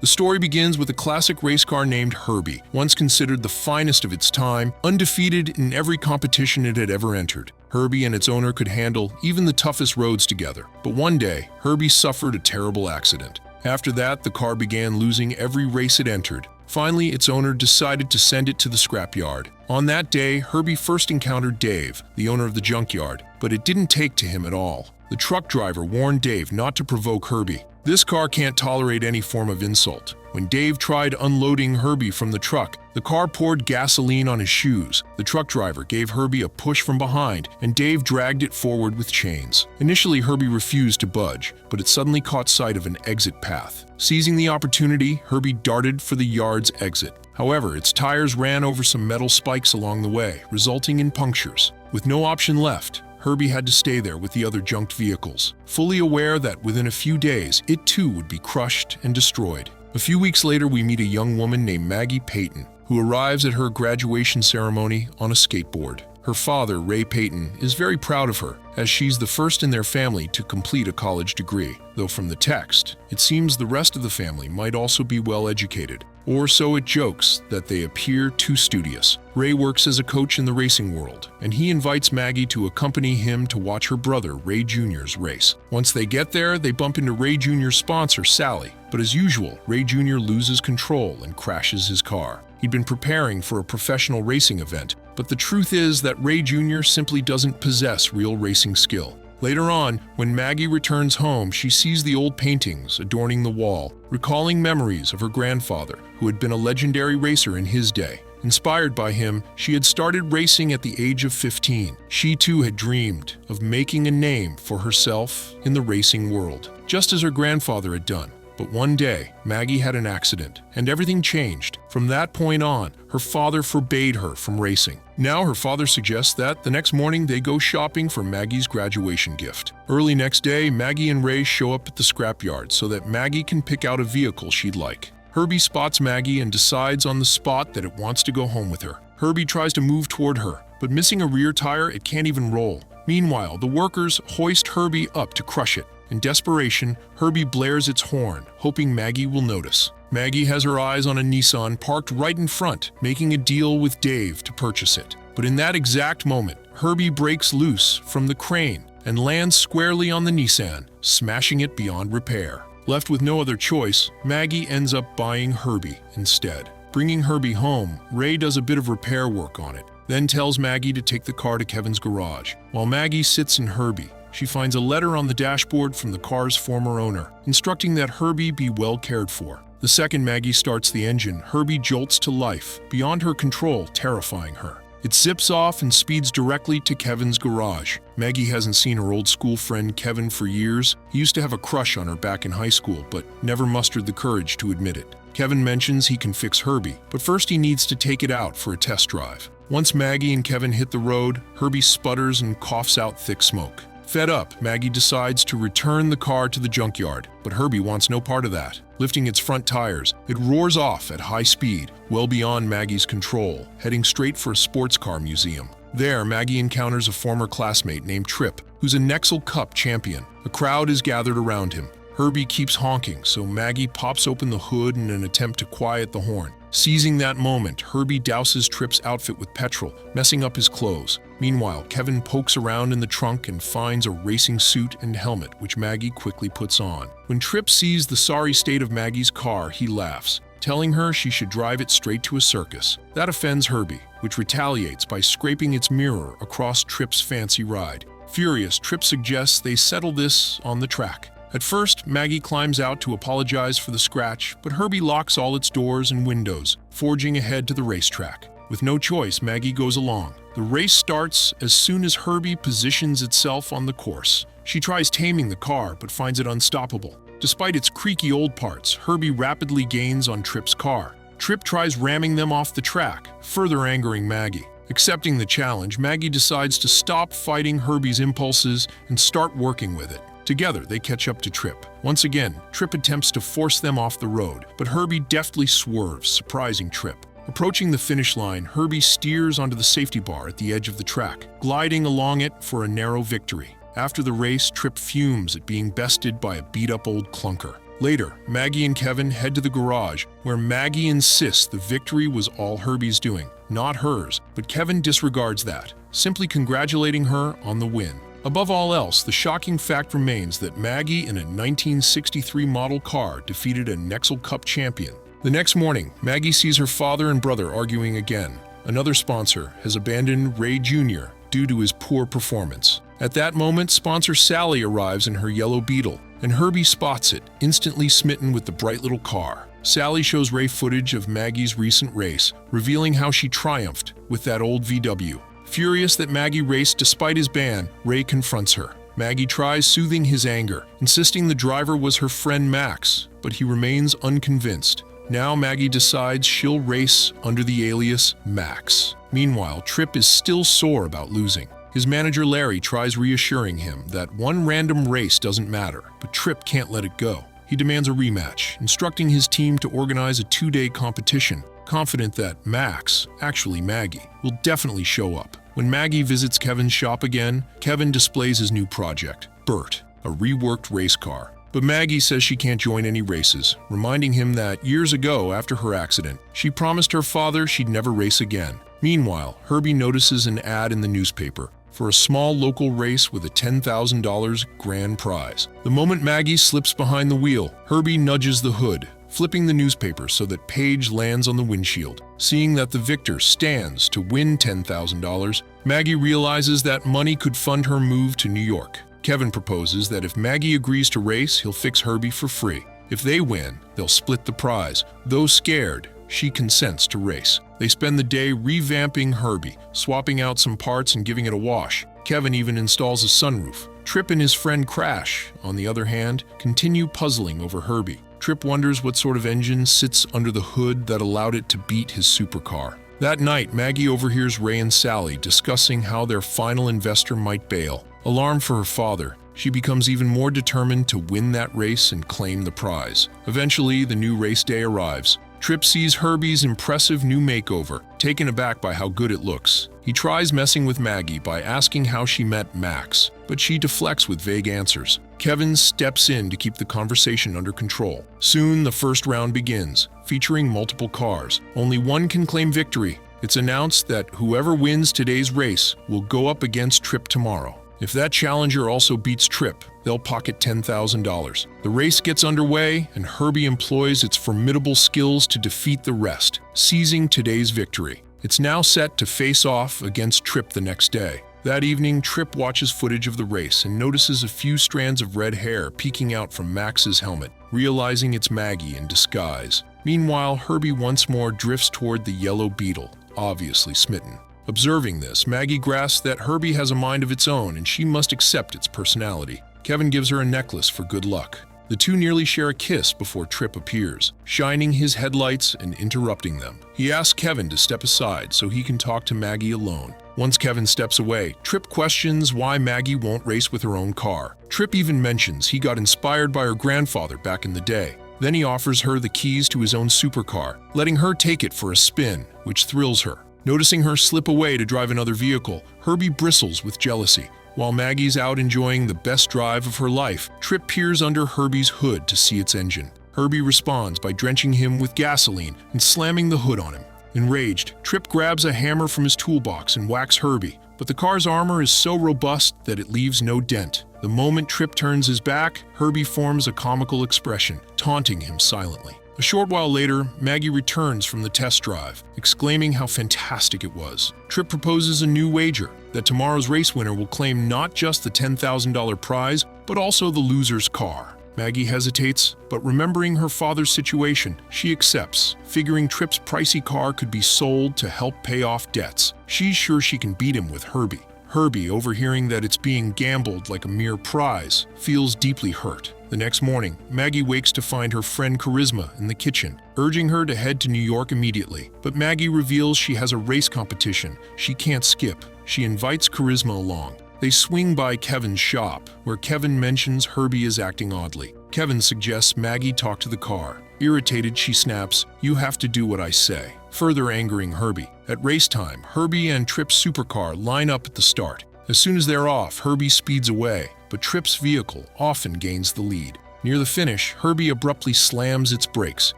story begins with a classic race car named Herbie, once considered the finest of its time, undefeated in every competition it had ever entered. Herbie and its owner could handle even the toughest roads together. But one day, Herbie suffered a terrible accident. After that, the car began losing every race it entered. Finally, its owner decided to send it to the scrapyard. On that day, Herbie first encountered Dave, the owner of the junkyard, but it didn't take to him at all. The truck driver warned Dave not to provoke Herbie. This car can't tolerate any form of insult. When Dave tried unloading Herbie from the truck, the car poured gasoline on his shoes. The truck driver gave Herbie a push from behind, and Dave dragged it forward with chains. Initially, Herbie refused to budge, but it suddenly caught sight of an exit path. Seizing the opportunity, Herbie darted for the yard's exit. However, its tires ran over some metal spikes along the way, resulting in punctures. With no option left, Herbie had to stay there with the other junked vehicles, fully aware that within a few days, it too would be crushed and destroyed. A few weeks later, we meet a young woman named Maggie Payton, who arrives at her graduation ceremony on a skateboard. Her father, Ray Payton, is very proud of her, as she's the first in their family to complete a college degree, though from the text, it seems the rest of the family might also be well educated, or so it jokes that they appear too studious. Ray works as a coach in the racing world, and he invites Maggie to accompany him to watch her brother, Ray Jr.'s race. Once they get there, they bump into Ray Jr.'s sponsor, Sally, but as usual, Ray Jr. loses control and crashes his car. He'd been preparing for a professional racing event, but the truth is that Ray Jr. simply doesn't possess real racing skill. Later on, when Maggie returns home, she sees the old paintings adorning the wall, recalling memories of her grandfather, who had been a legendary racer in his day. Inspired by him, she had started racing at the age of 15. She too had dreamed of making a name for herself in the racing world, just as her grandfather had done. But one day, Maggie had an accident, and everything changed. From that point on, her father forbade her from racing. Now her father suggests that the next morning they go shopping for Maggie's graduation gift. Early next day, Maggie and Ray show up at the scrapyard so that Maggie can pick out a vehicle she'd like. Herbie spots Maggie and decides on the spot that it wants to go home with her. Herbie tries to move toward her, but missing a rear tire, it can't even roll. Meanwhile, the workers hoist Herbie up to crush it. In desperation, Herbie blares its horn, hoping Maggie will notice. Maggie has her eyes on a Nissan parked right in front, making a deal with Dave to purchase it. But in that exact moment, Herbie breaks loose from the crane and lands squarely on the Nissan, smashing it beyond repair. Left with no other choice, Maggie ends up buying Herbie instead. Bringing Herbie home, Ray does a bit of repair work on it, then tells Maggie to take the car to Kevin's garage. While Maggie sits in Herbie, she finds a letter on the dashboard from the car's former owner, instructing that Herbie be well cared for. The second Maggie starts the engine, Herbie jolts to life, beyond her control, terrifying her. It zips off and speeds directly to Kevin's garage. Maggie hasn't seen her old school friend Kevin for years. He used to have a crush on her back in high school, but never mustered the courage to admit it. Kevin mentions he can fix Herbie, but first he needs to take it out for a test drive. Once Maggie and Kevin hit the road, Herbie sputters and coughs out thick smoke. Fed up, Maggie decides to return the car to the junkyard, but Herbie wants no part of that. Lifting its front tires, it roars off at high speed, well beyond Maggie's control, heading straight for a sports car museum. There, Maggie encounters a former classmate named Trip, who's a Nexel Cup champion. A crowd is gathered around him. Herbie keeps honking, so Maggie pops open the hood in an attempt to quiet the horn. Seizing that moment, Herbie douses Trip's outfit with petrol, messing up his clothes. Meanwhile, Kevin pokes around in the trunk and finds a racing suit and helmet, which Maggie quickly puts on. When Trip sees the sorry state of Maggie's car, he laughs, telling her she should drive it straight to a circus. That offends Herbie, which retaliates by scraping its mirror across Trip's fancy ride. Furious, Trip suggests they settle this on the track. At first, Maggie climbs out to apologize for the scratch, but Herbie locks all its doors and windows, forging ahead to the racetrack. With no choice, Maggie goes along. The race starts as soon as Herbie positions itself on the course. She tries taming the car, but finds it unstoppable. Despite its creaky old parts, Herbie rapidly gains on Trip's car. Trip tries ramming them off the track, further angering Maggie. Accepting the challenge, Maggie decides to stop fighting Herbie's impulses and start working with it. Together, they catch up to Trip. Once again, Trip attempts to force them off the road, but Herbie deftly swerves, surprising Trip. Approaching the finish line, Herbie steers onto the safety bar at the edge of the track, gliding along it for a narrow victory. After the race, Trip fumes at being bested by a beat-up old clunker. Later, Maggie and Kevin head to the garage, where Maggie insists the victory was all Herbie's doing, not hers, but Kevin disregards that, simply congratulating her on the win. Above all else, the shocking fact remains that Maggie in a 1963 model car defeated a Nexel Cup champion. The next morning, Maggie sees her father and brother arguing again. Another sponsor has abandoned Ray Jr. due to his poor performance. At that moment, sponsor Sally arrives in her yellow Beetle, and Herbie spots it, instantly smitten with the bright little car. Sally shows Ray footage of Maggie's recent race, revealing how she triumphed with that old VW. Furious that Maggie raced despite his ban, Ray confronts her. Maggie tries soothing his anger, insisting the driver was her friend Max, but he remains unconvinced. Now Maggie decides she'll race under the alias Max. Meanwhile, Tripp is still sore about losing. His manager Larry tries reassuring him that one random race doesn't matter, but Tripp can't let it go. He demands a rematch, instructing his team to organize a 2-day competition, confident that Max, actually Maggie, will definitely show up. When Maggie visits Kevin's shop again, Kevin displays his new project, Bert, a reworked race car. But Maggie says she can't join any races, reminding him that years ago, after her accident, she promised her father she'd never race again. Meanwhile, Herbie notices an ad in the newspaper for a small local race with a $10,000 grand prize. The moment Maggie slips behind the wheel, Herbie nudges the hood, flipping the newspaper so that page lands on the windshield. Seeing that the victor stands to win $10,000, Maggie realizes that money could fund her move to New York. Kevin proposes that if Maggie agrees to race, he'll fix Herbie for free. If they win, they'll split the prize. Though scared, she consents to race. They spend the day revamping Herbie, swapping out some parts and giving it a wash. Kevin even installs a sunroof. Tripp and his friend Crash, on the other hand, continue puzzling over Herbie. Tripp wonders what sort of engine sits under the hood that allowed it to beat his supercar. That night, Maggie overhears Ray and Sally discussing how their final investor might bail. Alarmed for her father, she becomes even more determined to win that race and claim the prize. Eventually, the new race day arrives. Tripp sees Herbie's impressive new makeover, taken aback by how good it looks. He tries messing with Maggie by asking how she met Max, but she deflects with vague answers. Kevin steps in to keep the conversation under control. Soon, the first round begins, featuring multiple cars. Only one can claim victory. It's announced that whoever wins today's race will go up against Tripp tomorrow. If that challenger also beats Tripp, they'll pocket $10,000. The race gets underway, and Herbie employs its formidable skills to defeat the rest, seizing today's victory. It's now set to face off against Tripp the next day. That evening, Tripp watches footage of the race and notices a few strands of red hair peeking out from Max's helmet, realizing it's Maggie in disguise. Meanwhile, Herbie once more drifts toward the yellow Beetle, obviously smitten. Observing this, Maggie grasps that Herbie has a mind of its own and she must accept its personality. Kevin gives her a necklace for good luck. The two nearly share a kiss before Tripp appears, shining his headlights and interrupting them. He asks Kevin to step aside so he can talk to Maggie alone. Once Kevin steps away, Tripp questions why Maggie won't race with her own car. Tripp even mentions he got inspired by her grandfather back in the day. Then he offers her the keys to his own supercar, letting her take it for a spin, which thrills her. Noticing her slip away to drive another vehicle, Herbie bristles with jealousy. While Maggie's out enjoying the best drive of her life, Tripp peers under Herbie's hood to see its engine. Herbie responds by drenching him with gasoline and slamming the hood on him. Enraged, Tripp grabs a hammer from his toolbox and whacks Herbie, but the car's armor is so robust that it leaves no dent. The moment Tripp turns his back, Herbie forms a comical expression, taunting him silently. A short while later, Maggie returns from the test drive, exclaiming how fantastic it was. Tripp proposes a new wager, that tomorrow's race winner will claim not just the $10,000 prize, but also the loser's car. Maggie hesitates, but remembering her father's situation, she accepts, figuring Tripp's pricey car could be sold to help pay off debts. She's sure she can beat him with Herbie. Herbie, overhearing that it's being gambled like a mere prize, feels deeply hurt. The next morning, Maggie wakes to find her friend Charisma in the kitchen, urging her to head to New York immediately. But Maggie reveals she has a race competition she can't skip. She invites Charisma along. They swing by Kevin's shop, where Kevin mentions Herbie is acting oddly. Kevin suggests Maggie talk to the car. Irritated, she snaps, "You have to do what I say," further angering Herbie. At race time, Herbie and Tripp's supercar line up at the start. As soon as they're off, Herbie speeds away, but Tripp's vehicle often gains the lead. Near the finish, Herbie abruptly slams its brakes,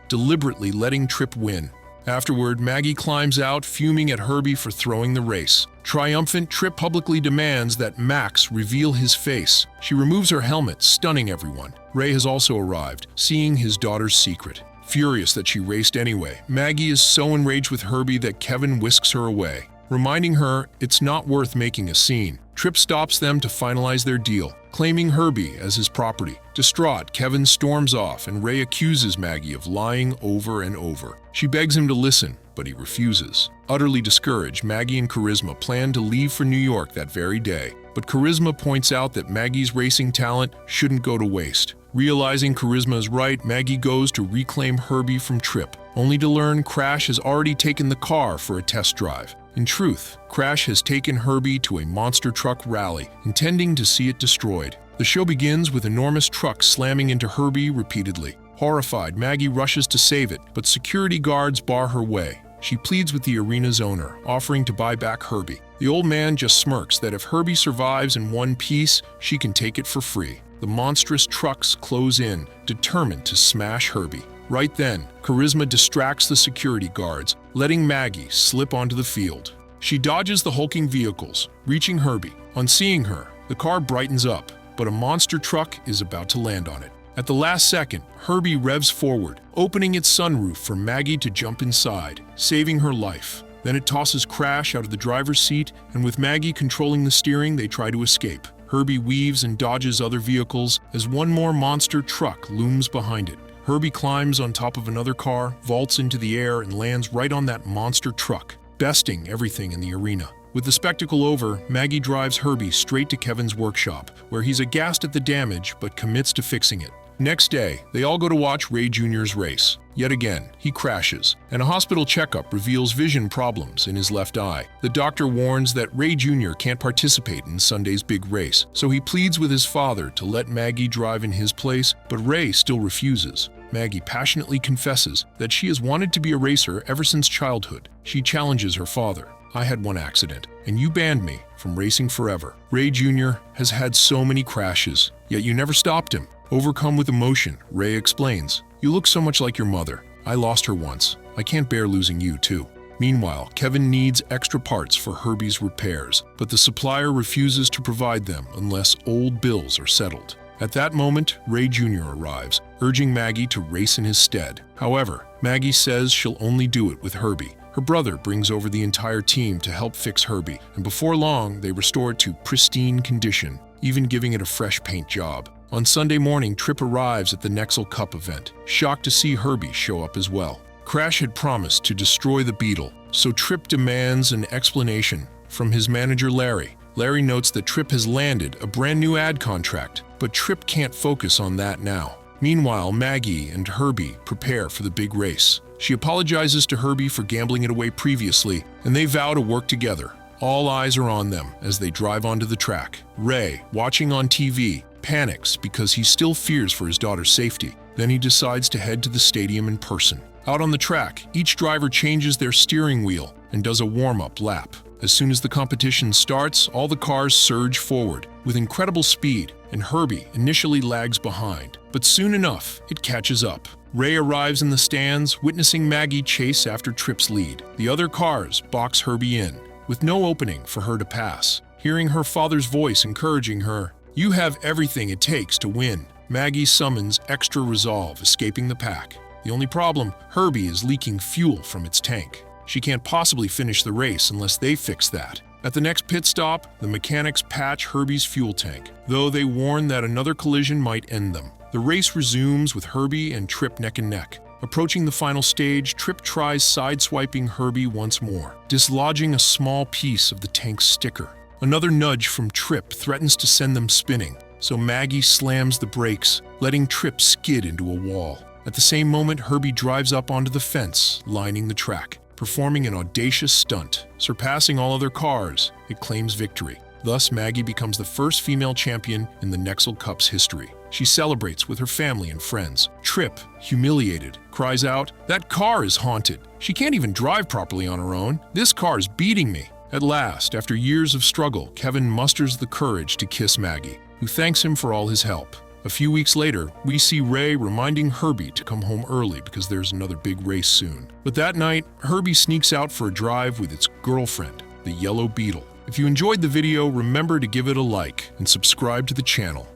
deliberately letting Tripp win. Afterward, Maggie climbs out, fuming at Herbie for throwing the race. Triumphant, Tripp publicly demands that Max reveal his face. She removes her helmet, stunning everyone. Ray has also arrived, seeing his daughter's secret. Furious that she raced anyway, Maggie is so enraged with Herbie that Kevin whisks her away, reminding her it's not worth making a scene. Tripp stops them to finalize their deal, claiming Herbie as his property. Distraught, Kevin storms off and Ray accuses Maggie of lying over and over. She begs him to listen, but he refuses. Utterly discouraged, Maggie and Charisma plan to leave for New York that very day, but Charisma points out that Maggie's racing talent shouldn't go to waste. Realizing Charisma is right, Maggie goes to reclaim Herbie from Tripp, only to learn Crash has already taken the car for a test drive. In truth, Crash has taken Herbie to a monster truck rally, intending to see it destroyed. The show begins with enormous trucks slamming into Herbie repeatedly. Horrified, Maggie rushes to save it, but security guards bar her way. She pleads with the arena's owner, offering to buy back Herbie. The old man just smirks that if Herbie survives in one piece, she can take it for free. The monstrous trucks close in, determined to smash Herbie. Right then, Charisma distracts the security guards, letting Maggie slip onto the field. She dodges the hulking vehicles, reaching Herbie. On seeing her, the car brightens up, but a monster truck is about to land on it. At the last second, Herbie revs forward, opening its sunroof for Maggie to jump inside, saving her life. Then it tosses Crash out of the driver's seat, and with Maggie controlling the steering, they try to escape. Herbie weaves and dodges other vehicles as one more monster truck looms behind it. Herbie climbs on top of another car, vaults into the air, and lands right on that monster truck, besting everything in the arena. With the spectacle over, Maggie drives Herbie straight to Kevin's workshop, where he's aghast at the damage but commits to fixing it. Next day, they all go to watch Ray Jr.'s race. Yet again, he crashes, and a hospital checkup reveals vision problems in his left eye. The doctor warns that Ray Jr. can't participate in Sunday's big race, so he pleads with his father to let Maggie drive in his place, but Ray still refuses. Maggie passionately confesses that she has wanted to be a racer ever since childhood. She challenges her father. I had one accident, and you banned me from racing forever. Ray Jr. has had so many crashes, yet you never stopped him. Overcome with emotion, Ray explains, "You look so much like your mother. I lost her once. I can't bear losing you, too." Meanwhile, Kevin needs extra parts for Herbie's repairs, but the supplier refuses to provide them unless old bills are settled. At that moment, Ray Jr. arrives, urging Maggie to race in his stead. However, Maggie says she'll only do it with Herbie. Her brother brings over the entire team to help fix Herbie, and before long, they restore it to pristine condition, even giving it a fresh paint job. On Sunday morning, Tripp arrives at the Nexel Cup event, shocked to see Herbie show up as well. Crash had promised to destroy the Beetle, so Tripp demands an explanation from his manager Larry. Larry notes that Tripp has landed a brand new ad contract, but Tripp can't focus on that now. Meanwhile, Maggie and Herbie prepare for the big race. She apologizes to Herbie for gambling it away previously, and they vow to work together. All eyes are on them as they drive onto the track. Ray, watching on TV, panics because he still fears for his daughter's safety. Then he decides to head to the stadium in person. Out on the track, each driver changes their steering wheel and does a warm-up lap. As soon as the competition starts, all the cars surge forward with incredible speed, and Herbie initially lags behind. But soon enough, it catches up. Ray arrives in the stands, witnessing Maggie chase after Tripp's lead. The other cars box Herbie in, with no opening for her to pass. Hearing her father's voice encouraging her, "You have everything it takes to win," Maggie summons extra resolve, escaping the pack. The only problem, Herbie is leaking fuel from its tank. She can't possibly finish the race unless they fix that. At the next pit stop, the mechanics patch Herbie's fuel tank, though they warn that another collision might end them. The race resumes with Herbie and Tripp neck and neck. Approaching the final stage, Tripp tries sideswiping Herbie once more, dislodging a small piece of the tank's sticker. Another nudge from Tripp threatens to send them spinning, so Maggie slams the brakes, letting Tripp skid into a wall. At the same moment, Herbie drives up onto the fence, lining the track. Performing an audacious stunt, surpassing all other cars, it claims victory. Thus, Maggie becomes the first female champion in the Nexel Cup's history. She celebrates with her family and friends. Tripp, humiliated, cries out, "That car is haunted. She can't even drive properly on her own. This car is beating me." At last, after years of struggle, Kevin musters the courage to kiss Maggie, who thanks him for all his help. A few weeks later, we see Ray reminding Herbie to come home early because there's another big race soon. But that night, Herbie sneaks out for a drive with its girlfriend, the yellow beetle. If you enjoyed the video, remember to give it a like and subscribe to the channel.